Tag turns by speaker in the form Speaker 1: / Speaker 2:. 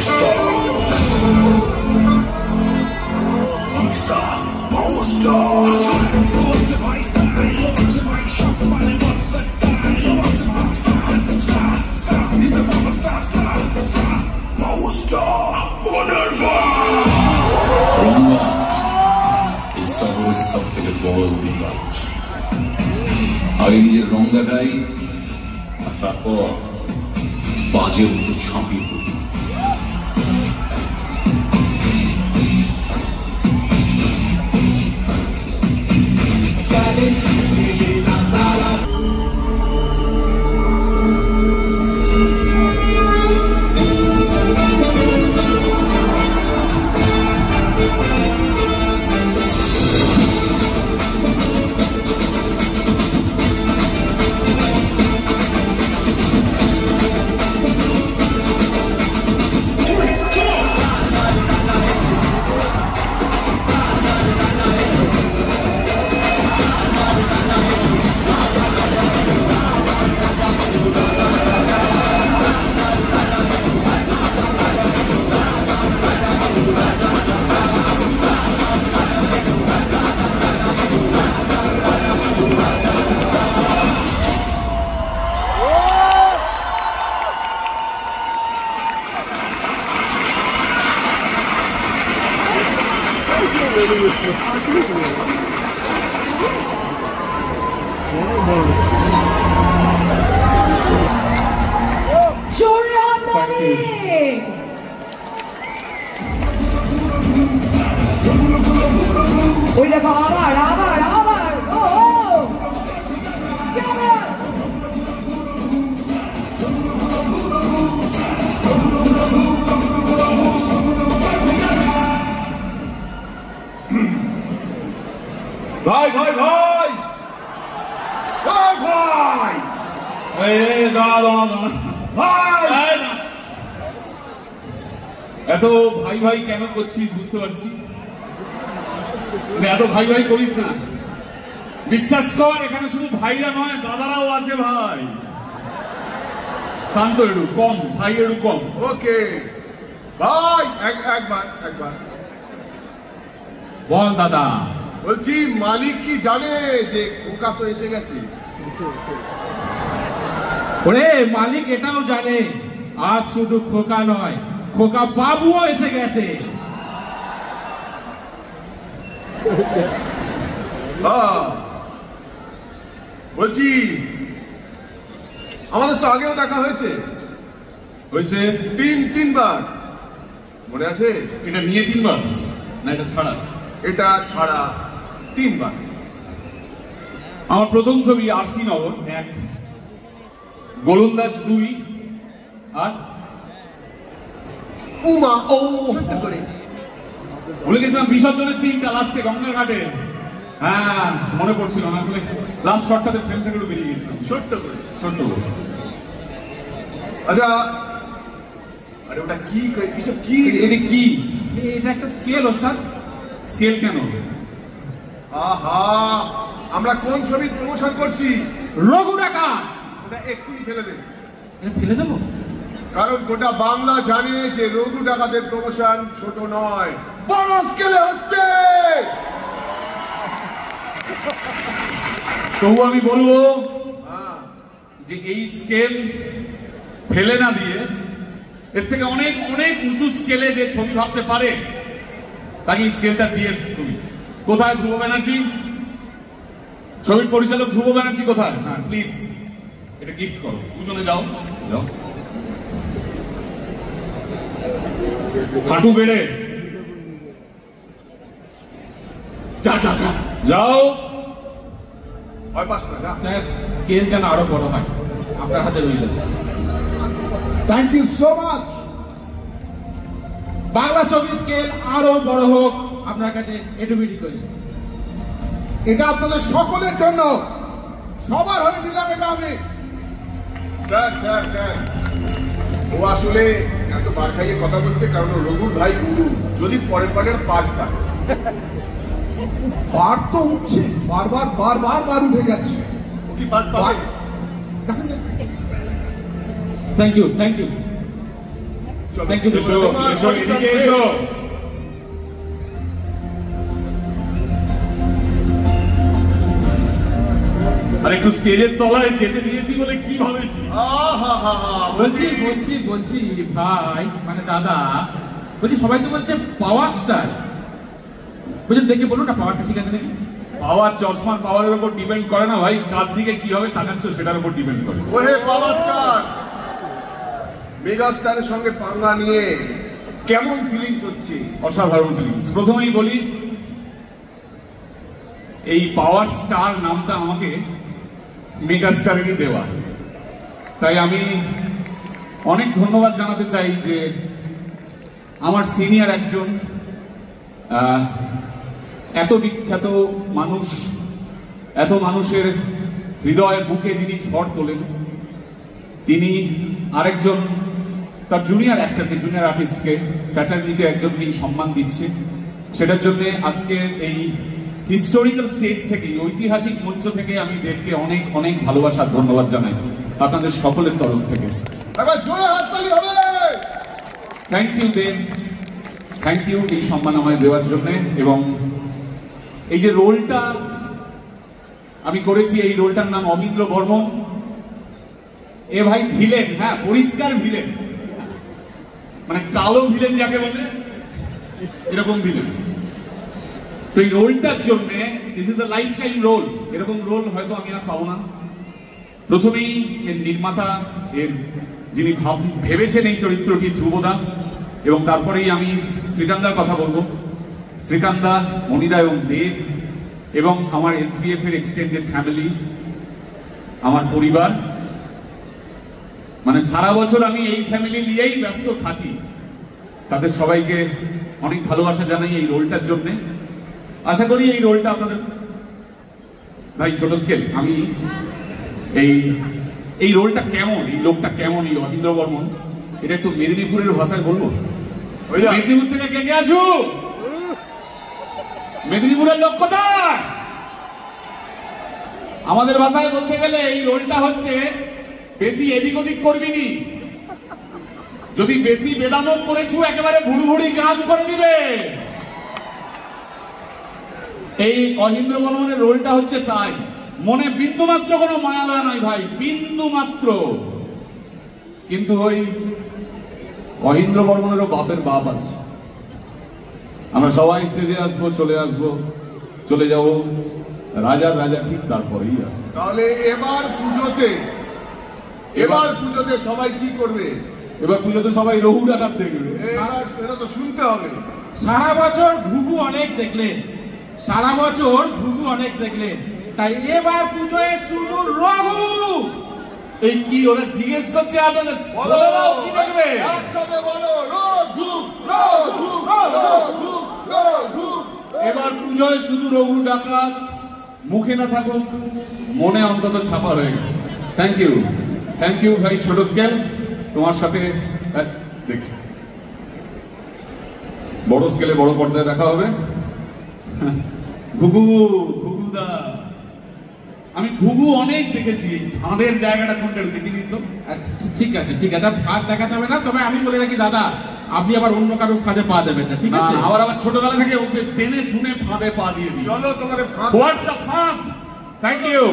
Speaker 1: star. He's a power star. Power star. রংবাজ এই শহরের সব থেকে বড় রংবাজ। আগে নিজের রং দেখাই আর তারপর বাজের মতো ছাপিয়ে পড়ি।
Speaker 2: ওই দেখো আবার আবার আবার ও
Speaker 3: ভাই ভাই ভাই ভাই ভাই
Speaker 4: এই দাঁড়া দাঁড়া দাঁড়া
Speaker 3: ভাই
Speaker 4: এত ভাই ভাই কেন করছিস বুঝতে পারছি, এত ভাই ভাই করিস না। বিশ্বাস কর এখানে শুধু ভাইরা নয় দাদারাও আছে ভাই। শান্ত একটু কম ভাই, একটু কম।
Speaker 3: ওকে ভাই একবার একবার
Speaker 4: বল দাদা।
Speaker 3: বলছি মালিক কি জানে যে খোকা তো এসে গেছে?
Speaker 5: ওরে মালিক এটাও জানে আজ শুধু খোকা নয়, খোকা বাবুও এসে গেছে।
Speaker 3: বলছি আমাদের তো আগেও দেখা হয়েছে
Speaker 4: হয়েছে
Speaker 3: তিনবার মনে আছে?
Speaker 4: এটা নিয়ে 3 বার না এটা ছাড়া?
Speaker 3: এটা ছাড়া 3 বার।
Speaker 4: আমার প্রথম ছবি আরসি নগর 1, গোলন্দাজ 2 আর
Speaker 3: উমা ও করে
Speaker 4: বলে গেছিলাম বিসর্জনের সিনটা লাস্টে গঙ্গার ঘাটে। হ্যাঁ মনে পড়ছিল না আসলে, লাস্ট শটটাতে ফ্রেম থেকে একটু বেরিয়ে গেছিলাম
Speaker 3: ছোট্ট করে
Speaker 4: ছোট্ট।
Speaker 3: আচ্ছা আরে ওটা কি এসব কি?
Speaker 4: এটা কি?
Speaker 5: এটা একটা স্কেল ওস্তাদ।
Speaker 4: স্কেল কেন?
Speaker 3: আহা আমরা কোন ছবির প্রমোশন করছি?
Speaker 5: রঘু টাকা।
Speaker 3: ওটা এক্ষুনি ফেলে দেন।
Speaker 5: এটা ফেলে দেবো?
Speaker 3: কারণ গোটা বাংলা জানে যে রঘু ডাকাতের প্রমোশন ছোট নয়, বড় স্কেলে হচ্ছে।
Speaker 4: তবু আমি বলবো
Speaker 3: হ্যাঁ
Speaker 4: যে এই স্কেল ফেলে না দিয়ে এর থেকে অনেক অনেক উঁচু স্কেলে যে ছবি ভাবতে পারে তাকে স্কেলটা দিয়ে তুমি। কোথায় ধ্রুব ব্যানার্জি, ছবির পরিচালক ধ্রুব ব্যানার্জি কোথায়? হ্যাঁ প্লিজ এটা গিফট করো, দুজনে যাও যাও হাঁটু বেড়ে যা যা যা যাও।
Speaker 3: ভয় পাস না, যা।
Speaker 5: স্যার স্কেল যেন আরো বড় হয়, আপনার হাতে রইল।
Speaker 3: Thank you so much.
Speaker 5: Bangla ছবির স্কেল আরো বড় হোক আপনার কাছে এটুকুই রিকোয়েস্ট।
Speaker 3: এটা আপনাদের সকলের জন্য, সবার হয়ে দিলাম এটা আমি। স্যার স্যার স্যার ও আসলে এত বার খাইয়ে কথা বলছে কারণ রঘুর ভাই গুরু যদি পরের পারের পাঠ পায়।
Speaker 6: বার তো উঠছে, বারবার বারবার বার উঠে যাচ্ছে।
Speaker 3: ও কি পাঠ পাবে?
Speaker 5: Thank you thank you. Thank you.
Speaker 4: এসো এসো এদিকে এসো। আর একটু স্টেজের তলায় যেতে দিয়েছি বলে কি ভাবেছি?
Speaker 5: বলছি ভাই মানে দাদা, বলছি সবাই তো বলছে পাওয়ার স্টার, বলছেন দেখে বলুন না পাওয়ারটা ঠিক আছে নাকি?
Speaker 4: পাওয়ার চশমার পাওয়ারের উপর ডিপেন্ড করে না ভাই, কার দিকে কিভাবে তাকাচ্ছ সেটার উপর ডিপেন্ড করে।
Speaker 3: ওহে পাওয়ার স্টার, মেগা স্টারের সঙ্গে পাঙ্গা নিয়ে কেমন ফিলিংস হচ্ছে?
Speaker 4: অসাধারণ ফিলিংস। প্রথমেই বলি, এই পাওয়ার স্টার নামটা আমাকে মেগা স্টারেরই দেওয়া, তাই আমি অনেক ধন্যবাদ জানাতে চাই যে আমার সিনিয়র একজন এত বিখ্যাত মানুষ, এত মানুষের হৃদয়ের বুকে যিনি ঝড় তোলেন, তিনি আরেকজন তার জুনিয়র অ্যাক্টরকে, জুনিয়র আর্টিস্টকে, ফ্র্যাটার্নিটি একজনকে সম্মান দিচ্ছে। সেটার জন্য আজকে এই হিস্টোরিক্যাল স্টেজ থেকে, ঐতিহাসিক মঞ্চ থেকে আমি দেবকে অনেক অনেক ভালোবাসার ধন্যবাদ জানাই আপনাদের সকলের তরফ থেকে। Thank you Dev, thank you এই সম্মান আমায় দেওয়ার জন্য। এবং এই যে রোলটা আমি করেছি, এই রোলটার নাম অমীন্দ্র বর্মন। এ ভাই ভিলেন, হ্যাঁ পরিষ্কার ভিলেন, মানে কালো ভিলেন যাকে বলে এরকম ভিলেন। তো এই রোলটার জন্য this is a lifetime role, এরকম রোল হয়তো আমি আর পাবো না। প্রথমেই এর নির্মাতা, এর যিনি ভেবেছেন এই চরিত্রটি, ধ্রুবদা, এবং তারপরেই আমি শ্রীকান্দার কথা বলবো। শ্রীকান্দা, মনিদা এবং দেব, এবং আমার এসবিএফ এর এক্সটেন্ডেড ফ্যামিলি, আমার পরিবার, মানে সারা বছর আমি এই ফ্যামিলি নিয়েই ব্যস্ত থাকি। তাদের সবাইকে অনেক ভালোবাসা জানাই এই রোলটার জন্য। আশা করি এই রোলটা আপনাদের, ভাই ছোট স্কেল, আমি এই রোলটা কেমন, এই লোকটা কেমন, এই অমীন্দ্র বর্মন, এটা একটু মেদিনীপুরের ভাষায় বলবো। মেদিনীপুর থেকে কে কে আসু? মেদিনীপুরের লোক কোথায়? আমাদের ভাষায় বলতে গেলে এই রোলটা হচ্ছে বেশি এদিক ওদিক করবি নি, যদি বেশি বেদামক করেছু একেবারে ভুড়ি ভুড়ি জাম করে দিবে। এই অমীন্দ্র বর্মনের রোলটা হচ্ছে তাই, মনে বিন্দু মাত্র কোনো মায়া দয়া নয় ভাই, বিন্দু মাত্র। কিন্তু ওই অমীন্দ্র বর্মনেরও বাপের বাপ আছে। আমরা সবাই স্টেজে আসবো, চলে যাব, রাজার রাজা ঠিক তারপরেই আসবে।
Speaker 3: তাহলে এবার পুজোতে সবাই কি করবে?
Speaker 4: এবার পুজোতে সবাই রঘু ডাকাত দেখবে।
Speaker 3: সেটা তো শুনতে হবে।
Speaker 5: সারা বছর ঘুঘু অনেক দেখলেন, তাই এবার পুজোয় শুধু রঘু।
Speaker 4: এই কি ওরা জিজ্ঞেস করছে আপনাদের, বলো কি দেখবে?
Speaker 3: একসাথে বলো রঘু, রঘু, রঘু, রঘু।
Speaker 4: এবার পুজোয় শুধু রঘু ডাকাত, মুখে না থাকুক, মনে অন্তত ছাপা হয়ে গেছে। থ্যাংক ইউ ভাই ছোট স্কেল, তোমার সাথে দেখি বড় স্কেলে বড় পর্দায় দেখা হবে। ঘুঘুদা, আমি ঘুঘু অনেক দেখেছি, ফাঁদের জায়গাটা কোনটা দেখে দিত।
Speaker 5: ঠিক আছে, ফাঁদ দেখা যাবে না, তবে আমি বলে রাখি দাদা, আপনি আবার অন্য কারো ফাঁদে পা দেবেন না, ঠিক আছে?
Speaker 4: আবার ছোটবেলা থেকে ওকে জেনে শুনে ফাঁদে পা দিয়ে দিই।
Speaker 3: চলো তোমাদের ফাঁদ।
Speaker 4: হোয়াট দ্য ফাঁদ। Thank you.